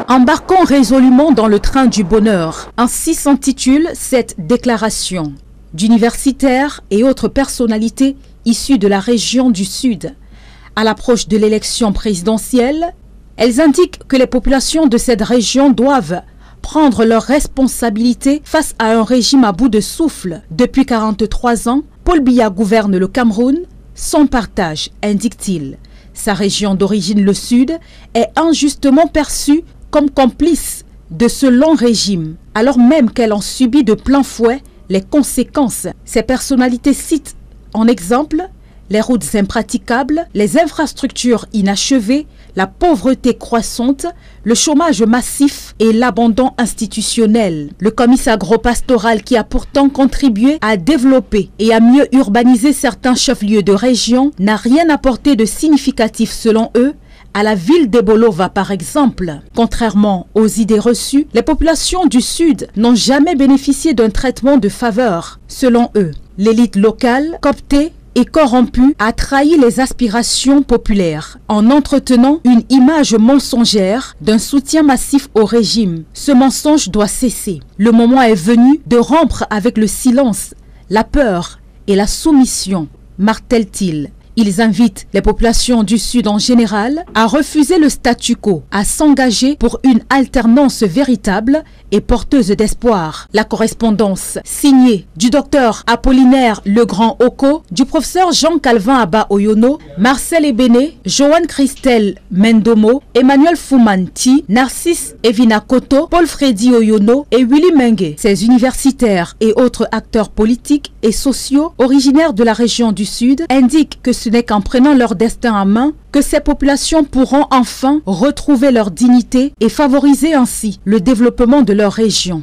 Embarquons résolument dans le train du bonheur. Ainsi s'intitule cette déclaration d'universitaires et autres personnalités issues de la région du Sud. À l'approche de l'élection présidentielle, elles indiquent que les populations de cette région doivent prendre leurs responsabilités face à un régime à bout de souffle. Depuis 43 ans, Paul Biya gouverne le Cameroun sans partage, indique-t-il. Sa région d'origine, le Sud, est injustement perçue comme complice de ce long régime, alors même qu'elle en subit de plein fouet les conséquences. Ces personnalités citent en exemple les routes impraticables, les infrastructures inachevées, la pauvreté croissante, le chômage massif et l'abandon institutionnel. Le comice agropastoral qui a pourtant contribué à développer et à mieux urbaniser certains chefs-lieux de région n'a rien apporté de significatif selon eux à la ville d'Ebolova par exemple. Contrairement aux idées reçues, les populations du Sud n'ont jamais bénéficié d'un traitement de faveur. Selon eux, l'élite locale, cooptée et corrompue, a trahi les aspirations populaires en entretenant une image mensongère d'un soutien massif au régime. Ce mensonge doit cesser. Le moment est venu de rompre avec le silence, la peur et la soumission, martèle-t-il. Ils invitent les populations du Sud en général à refuser le statu quo, à s'engager pour une alternance véritable et porteuse d'espoir. La correspondance signée du docteur Apollinaire Legrand-Oko, du professeur Jean-Calvin Abba Oyono, Marcel Ebene, Joanne Christelle Mendomo, Emmanuel Foumanti, Narcisse Evina Koto, Paul Freddy Oyono et Willy Mengue. Ces universitaires et autres acteurs politiques et sociaux originaires de la région du Sud indiquent que ce n'est qu'en prenant leur destin en main que ces populations pourront enfin retrouver leur dignité et favoriser ainsi le développement de leur région.